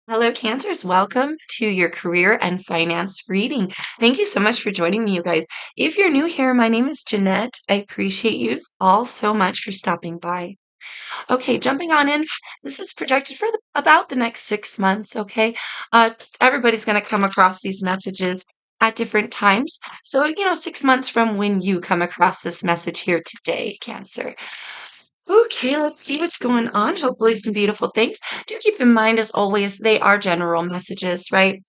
Hello, Cancers. Welcome to your career and finance reading. Thank you so much for joining me, you guys. If you're new here, my name is Jeanette. I appreciate you all so much for stopping by. Okay, jumping on in. This is projected for about the next 6 months, okay? Everybody's going to come across these messages at different times. So, 6 months from when you come across this message here today, Cancer. Okay, let's see what's going on. Hopefully, some beautiful things. Do keep in mind, as always, they are general messages, right?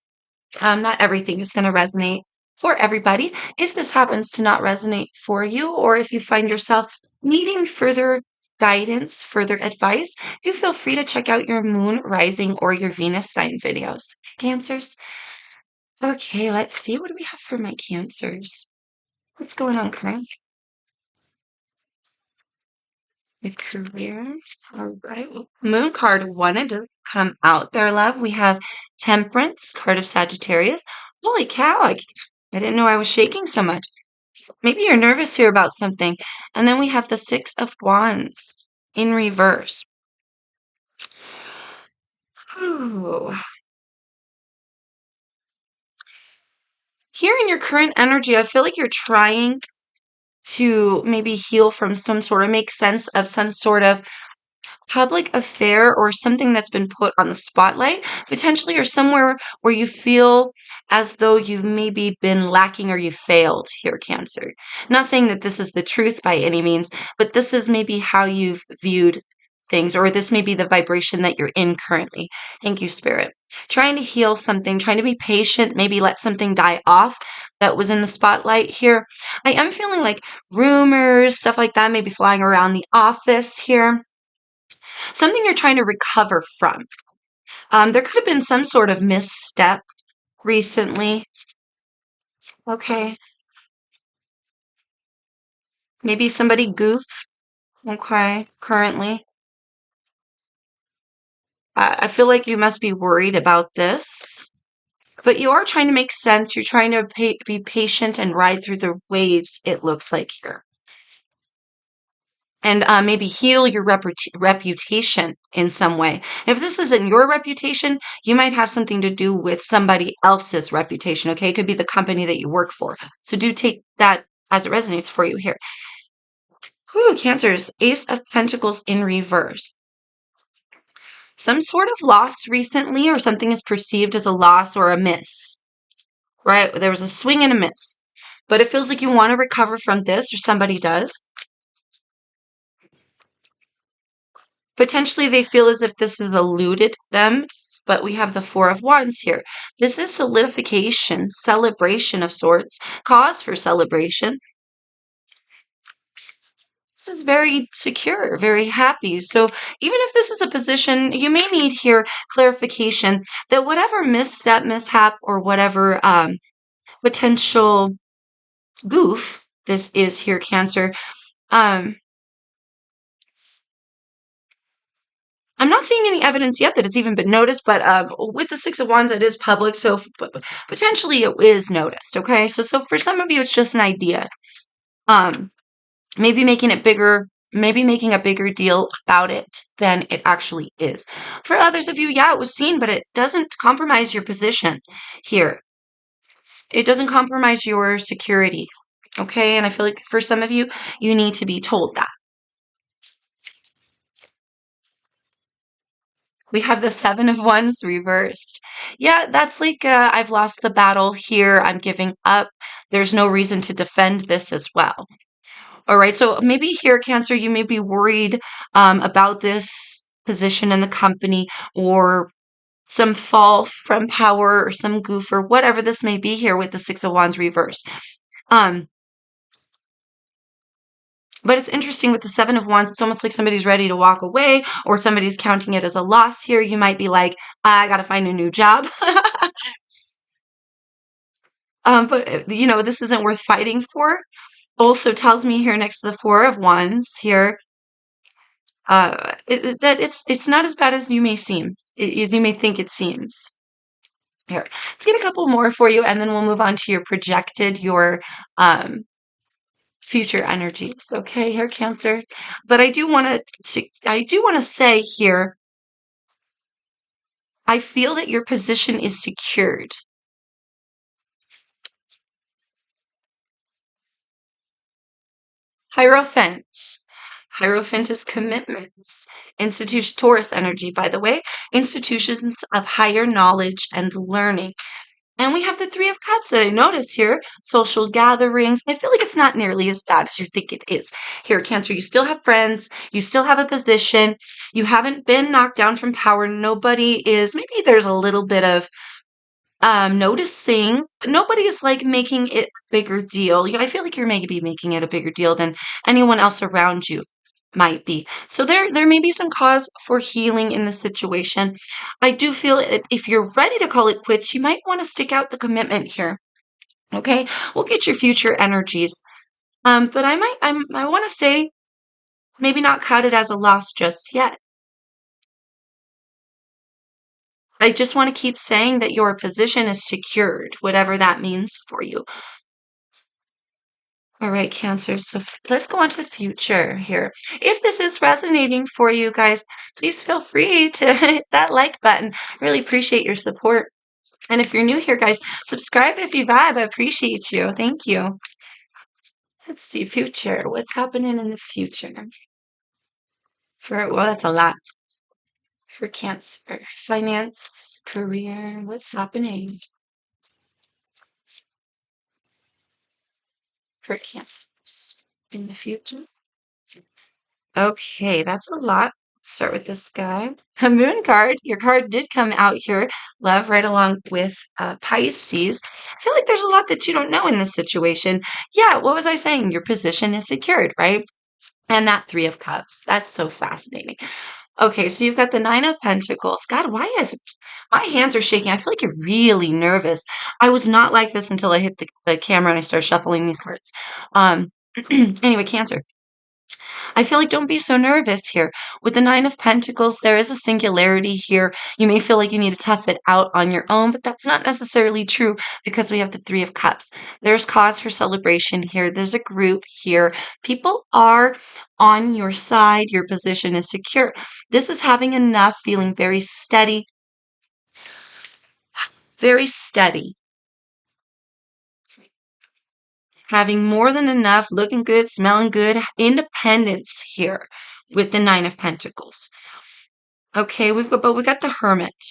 Not everything is going to resonate for everybody. If this happens to not resonate for you, or if you find yourself needing further guidance, further advice, do feel free to check out your moon, rising, or your Venus sign videos. Cancers. Okay, let's see. What do we have for my cancers? What's going on currently with career? All right. Moon card wanted to come out there, love. We have Temperance, card of Sagittarius. Holy cow, I didn't know I was shaking so much. Maybe you're nervous here about something. And then we have the Six of Wands in reverse. Ooh. Here in your current energy, I feel like you're trying to maybe heal from some sort of make sense of some sort of public affair or something that's been put on the spotlight, potentially, or somewhere where you feel as though you've maybe been lacking or you failed here, Cancer. Not saying that this is the truth by any means, but this is maybe how you've viewed things, or this may be the vibration that you're in currently. Thank you, Spirit. Trying to heal something, trying to be patient, maybe let something die off that was in the spotlight here. I am feeling like rumors, stuff like that, maybe flying around the office here. Something you're trying to recover from. There could have been some sort of misstep recently. Okay. Maybe somebody goofed. Okay. Currently. I feel like you must be worried about this. But you are trying to make sense. You're trying to be patient and ride through the waves, it looks like here. And maybe heal your reputation in some way. If this isn't your reputation, you might have something to do with somebody else's reputation, okay? It could be the company that you work for. So do take that as it resonates for you here. Whew, Cancers, Ace of Pentacles in reverse. Some sort of loss recently, or something is perceived as a loss or a miss, right? There was a swing and a miss. But it feels like you want to recover from this, or somebody does. Potentially, they feel as if this has eluded them, but we have the Four of Wands here. This is solidification, celebration of sorts, cause for celebration. This is very secure, very happy. So even if this is a position, you may need here clarification that whatever misstep, mishap, or whatever potential goof this is here, Cancer, um, I'm not seeing any evidence yet that it's even been noticed, but with the Six of Wands, it is public, so potentially it is noticed. Okay, so for some of you, it's just an idea. Um, maybe making it bigger, maybe making a bigger deal about it than it actually is. For others of you, yeah, it was seen, but it doesn't compromise your position here. It doesn't compromise your security. Okay, and I feel like for some of you, you need to be told that. We have the Seven of Wands reversed. Yeah, that's like I've lost the battle here. I'm giving up. There's no reason to defend this as well. All right, so maybe here, Cancer, you may be worried about this position in the company, or some fall from power, or some goof, or whatever this may be here with the Six of Wands reversed. Um, But it's interesting with the Seven of Wands, it's almost like somebody's ready to walk away, or somebody's counting it as a loss here. You might be like, I got to find a new job. But this isn't worth fighting for. Also tells me here next to the Four of Wands here, that it's not as bad as you may seem, as you may think it seems. Here, let's get a couple more for you, and then we'll move on to your um, future energies. Okay, here, Cancer. But I do want to say here, I feel that your position is secured. Hierophant. Hierophant is commitments. Institution, Taurus energy, by the way, institutions of higher knowledge and learning. And we have the Three of Cups that I notice here. Social gatherings. I feel like it's not nearly as bad as you think it is. Here, Cancer, you still have friends. You still have a position. You haven't been knocked down from power. Nobody is, maybe there's a little bit of noticing, but nobody is like making it a bigger deal. I feel like you're maybe making it a bigger deal than anyone else around you might be. So there may be some cause for healing in the situation. I do feel that if you're ready to call it quits, you might want to stick out the commitment here. Okay, we'll get your future energies. But I want to say maybe not cut it as a loss just yet. I just want to keep saying that your position is secured, whatever that means for you. All right, Cancer. So let's go on to the future here. If this is resonating for you guys, please feel free to hit that like button. I really appreciate your support. And if you're new here, guys, subscribe if you vibe. I appreciate you. Thank you. Let's see, future. What's happening in the future? Well, that's a lot for Cancer. Finance, career. What's happening for Cancers in the future? Okay, that's a lot. Start with this guy. A moon card. Your card did come out here. Love right along with Pisces. I feel like there's a lot that you don't know in this situation. Yeah, what was I saying? Your position is secured, right? And that Three of Cups. That's so fascinating. Okay, so you've got the Nine of Pentacles. God, why is my hands are shaking? I feel like you're really nervous. I was not like this until I hit the camera and I started shuffling these cards. Anyway, Cancer. I feel like don't be so nervous here. With the Nine of Pentacles, there is a singularity here. You may feel like you need to tough it out on your own, but that's not necessarily true because we have the Three of Cups. There's cause for celebration here. There's a group here. People are on your side. Your position is secure. This is having enough, feeling very steady, very steady. Having more than enough, looking good, smelling good, independence here with the Nine of Pentacles. Okay, we got the Hermit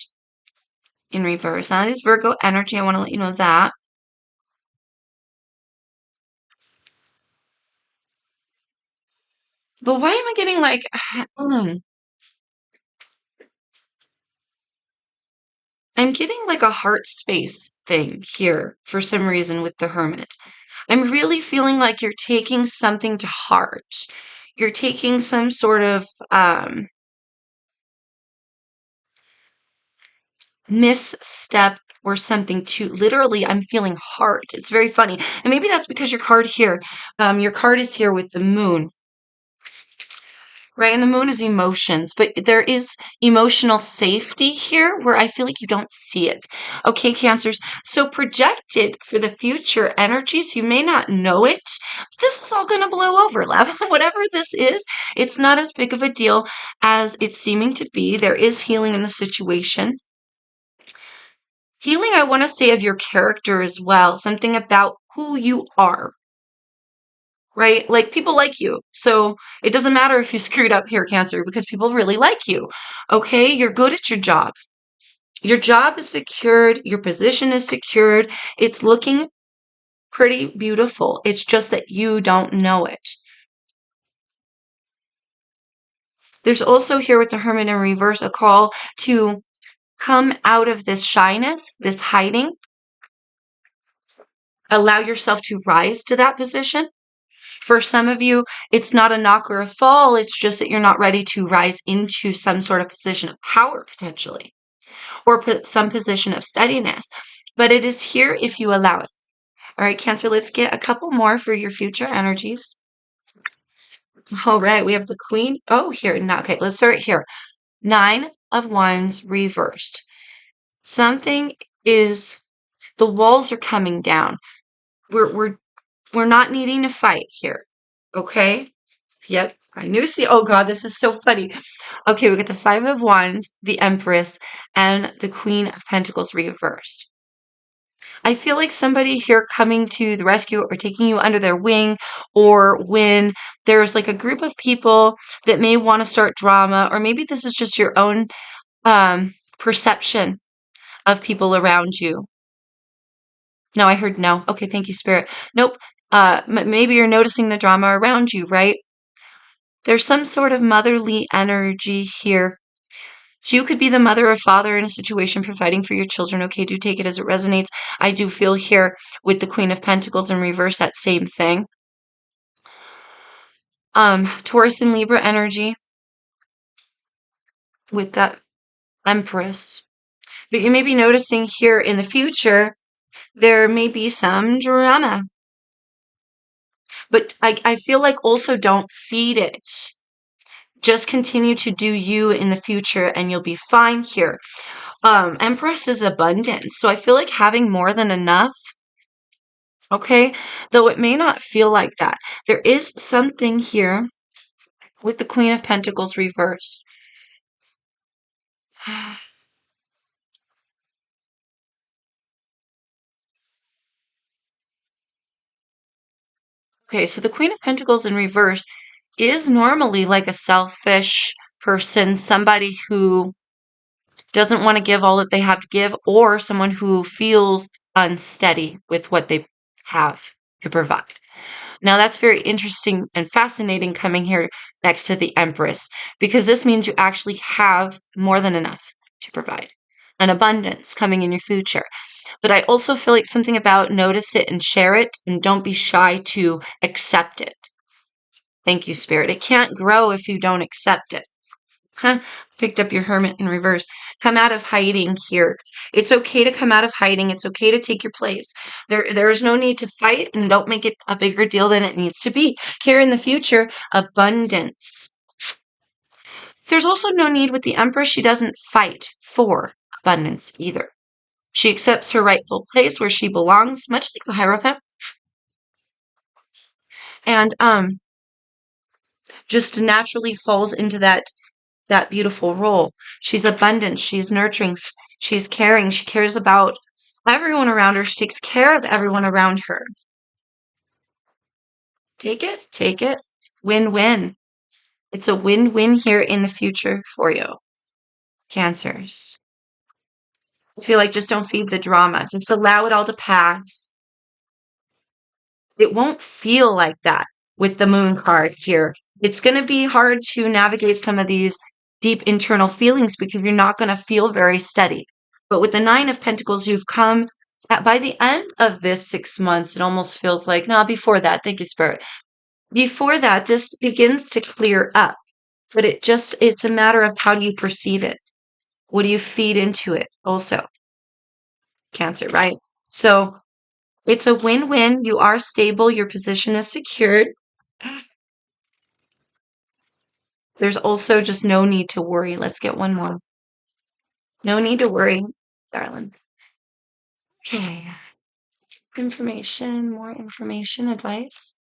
in reverse. Now, this Virgo energy, I want to let you know that. But why am I getting like, I'm getting like a heart space thing here for some reason with the Hermit. I'm really feeling like you're taking something to heart. You're taking some sort of misstep or something to literally, I'm feeling heart. It's very funny. And maybe that's because your card is here with the moon. Right, and the moon is emotions, but there is emotional safety here where I feel like you don't see it. Okay, Cancers, so projected for the future energies, you may not know it. This is all going to blow over, love. Whatever this is, it's not as big of a deal as it's seeming to be. There is healing in the situation. Healing, I want to say, of your character as well, something about who you are. Right? Like people like you. So it doesn't matter if you screwed up here, Cancer, because people really like you. Okay? You're good at your job. Your job is secured. Your position is secured. It's looking pretty beautiful. It's just that you don't know it. There's also here with the Hermit in reverse a call to come out of this shyness, this hiding. Allow yourself to rise to that position. For some of you, it's not a knock or a fall. It's just that you're not ready to rise into some sort of position of power, potentially, or some position of steadiness. But it is here if you allow it. All right, Cancer, let's get a couple more for your future energies. All right, we have the Queen. Oh, here. No, okay, let's start here. Nine of Wands reversed. Something is, the walls are coming down. We're not needing to fight here. Okay? Yep. I knew. See, oh God, this is so funny. Okay, we got the Five of Wands, the Empress, and the Queen of Pentacles reversed. I feel like somebody here coming to the rescue or taking you under their wing, or when there's like a group of people that may want to start drama, or maybe this is just your own perception of people around you. No, I heard no. Okay, thank you, Spirit. Nope. Maybe you're noticing the drama around you, right? There's some sort of motherly energy here. So you could be the mother or father in a situation providing for your children. Okay, do take it as it resonates. I do feel here with the Queen of Pentacles in reverse that same thing. Taurus and Libra energy with that Empress. But you may be noticing here in the future, there may be some drama. But I feel like also don't feed it. Just continue to do you in the future and you'll be fine here. Empress is abundance. So I feel like having more than enough, okay? Though it may not feel like that. There is something here with the Queen of Pentacles reversed. Okay, so the Queen of Pentacles in reverse is normally like a selfish person, somebody who doesn't want to give all that they have to give, or someone who feels unsteady with what they have to provide. Now, that's very interesting and fascinating coming here next to the Empress, because this means you actually have more than enough to provide, an abundance coming in your future. But I also feel like something about notice it and share it, and don't be shy to accept it. Thank you, Spirit. It can't grow if you don't accept it. Huh? Picked up your Hermit in reverse. Come out of hiding here. It's okay to come out of hiding. It's okay to take your place. There is no need to fight, and don't make it a bigger deal than it needs to be. Here in the future, abundance. There's also no need with the Empress. She doesn't fight for abundance either. She accepts her rightful place where she belongs, much like the Hierophant. And just naturally falls into that beautiful role. She's abundant, she's nurturing, she's caring, she cares about everyone around her, she takes care of everyone around her. Take it, take it. Win-win. It's a win-win here in the future for you. Cancers. I feel like just don't feed the drama. Just allow it all to pass. It won't feel like that with the Moon card here. It's going to be hard to navigate some of these deep internal feelings because you're not going to feel very steady. But with the Nine of Pentacles, you've come by the end of this 6 months, it almost feels like, no, before that, thank you, Spirit. Before that, this begins to clear up. But it's a matter of how do you perceive it? What do you feed into it also? Cancer, right? So it's a win-win. You are stable. Your position is secured. There's also just no need to worry. Let's get one more. No need to worry, darling. Okay. More information, advice.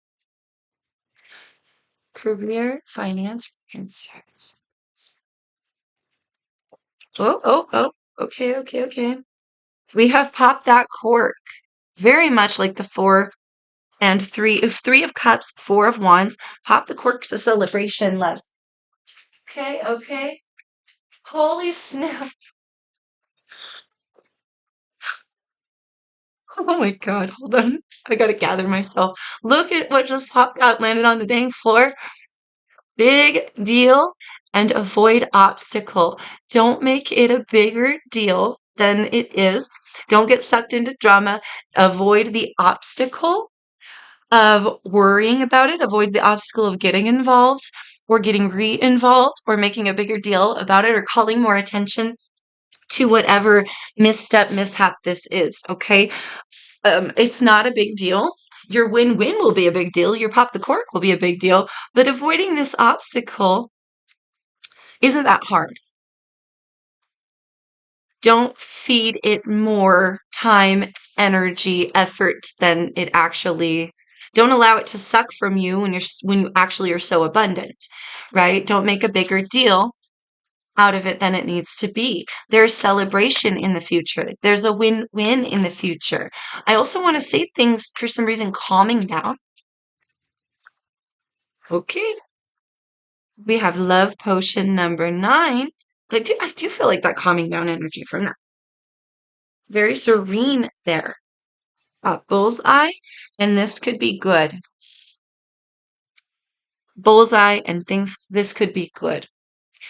Career, finance, insights. Oh. Okay. We have popped that cork. Very much like the Four and Three. If Three of Cups, Four of Wands, pop the cork's a celebration, loves. Okay. Holy snap. Oh my God, hold on. I gotta gather myself. Look at what just popped out, landed on the dang floor. Big deal, and avoid obstacle. Don't make it a bigger deal than it is. Don't get sucked into drama. Avoid the obstacle of worrying about it. Avoid the obstacle of getting involved or getting re-involved or making a bigger deal about it or calling more attention to whatever misstep, mishap this is, okay? It's not a big deal. Your win-win will be a big deal. Your pop the cork will be a big deal. But avoiding this obstacle isn't that hard. Don't feed it more time, energy, effort than it actually Don't allow it to suck from you when you actually are so abundant, right? Don't make a bigger deal out of it than it needs to be. There's celebration in the future. There's a win-win in the future. I also want to say things for some reason calming down. Okay. We have love potion number 9. I do feel like that calming down energy from that. Very serene there. Bullseye, and this could be good. Bullseye and things, this could be good.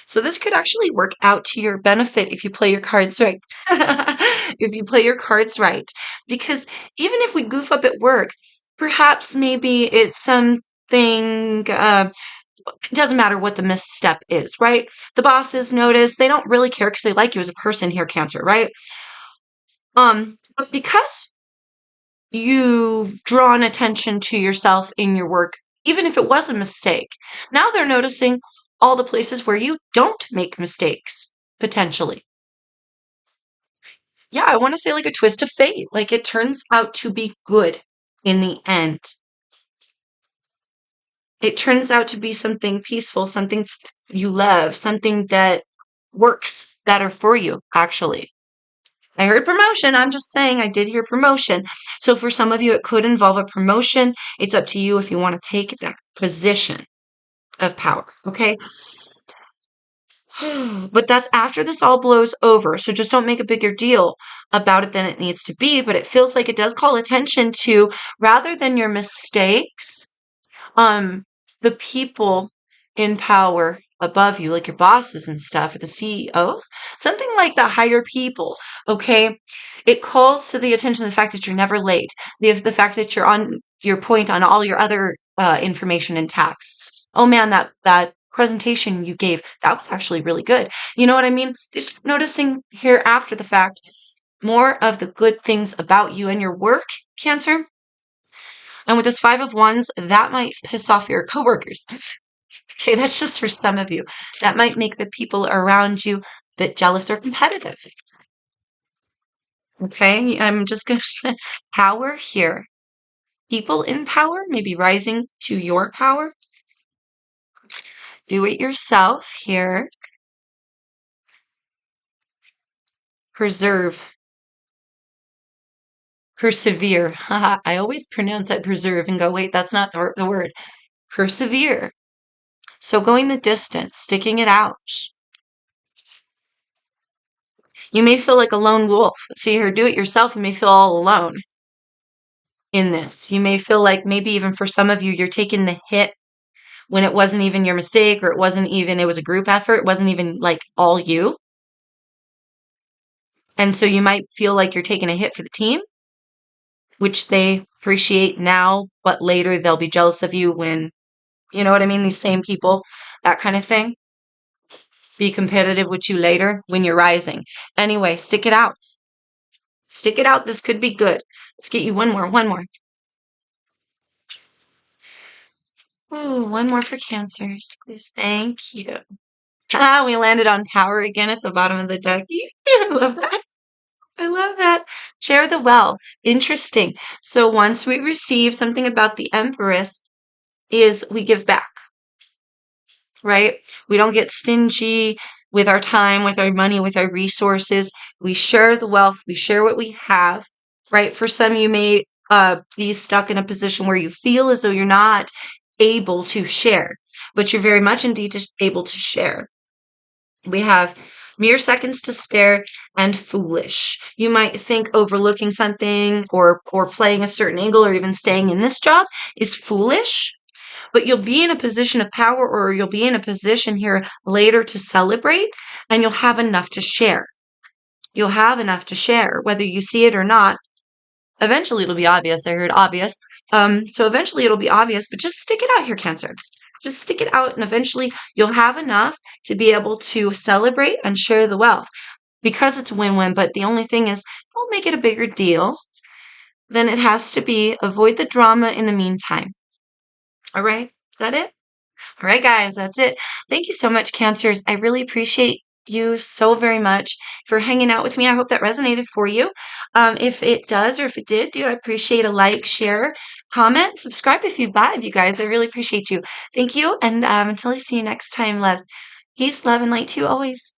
So this could actually work out to your benefit if you play your cards right. If you play your cards right. Because even if we goof up at work, perhaps maybe it's something, it doesn't matter what the misstep is, right? The bosses notice, they don't really care because they like you as a person here, Cancer, right? But because you've drawn attention to yourself in your work, even if it was a mistake. Now they're noticing all the places where you don't make mistakes, potentially. Yeah, I want to say like a twist of fate. Like it turns out to be good in the end. It turns out to be something peaceful, something you love, something that works better for you, actually. I heard promotion. I'm just saying I did hear promotion. So for some of you, it could involve a promotion. It's up to you if you want to take that position of power. Okay. But that's after this all blows over. So just don't make a bigger deal about it than it needs to be. But it feels like it does call attention to, rather than your mistakes, um the people in power above you, like your bosses and stuff, or the CEOs, something like the higher people. Okay, it calls to the attention the fact that you're never late, the fact that you're on your point on all your other information and tasks. Oh man, that presentation you gave, that was actually really good. You know what I mean? Just noticing here after the fact more of the good things about you and your work, Cancer. And with this 5 of Wands, that might piss off your coworkers. Okay, that's just for some of you. That might make the people around you a bit jealous or competitive. Okay, I'm just going to power here. People in power, maybe rising to your power. Do it yourself here. Preserve. Persevere. Haha, I always pronounce that preserve and go, wait, that's not the word. Persevere. So going the distance, sticking it out. You may feel like a lone wolf. See here, do it yourself. You may feel all alone in this. You may feel like maybe even for some of you, you're taking the hit when it wasn't even your mistake, or it was a group effort. It wasn't even like all you. And so you might feel like you're taking a hit for the team, which they appreciate now, but later they'll be jealous of you when, you know what I mean? These same people, that kind of thing. Be competitive with you later when you're rising. Anyway, stick it out. Stick it out. This could be good. Let's get you one more. Oh, one more for Cancers, please. Thank you. Ah, we landed on power again at the bottom of the ducky. I love that. I love that. Share the wealth. Interesting. So once we receive, something about the Empress is we give back, right? We don't get stingy with our time, with our money, with our resources. We share the wealth. We share what we have, right? For some, you may be stuck in a position where you feel as though you're not able to share, but you're very much indeed able to share. We have mere seconds to spare and foolish. You might think overlooking something or playing a certain angle or even staying in this job is foolish, but you'll be in a position of power, or you'll be in a position here later to celebrate, and you'll have enough to share. You'll have enough to share, whether you see it or not. Eventually it'll be obvious. I heard obvious. So eventually it'll be obvious, but just stick it out here, Cancer. Just stick it out, and eventually you'll have enough to be able to celebrate and share the wealth, because it's a win-win. But the only thing is, don't make it a bigger deal than it has to be. Avoid the drama in the meantime. All right? Is that it? All right, guys, that's it. Thank you so much, Cancers. I really appreciate you so very much for hanging out with me. I hope that resonated for you. If it does, or if it did, I appreciate a like, share, comment, subscribe if you vibe, you guys. I really appreciate you. Thank you. And until I see you next time, loves, peace, love, and light to you always.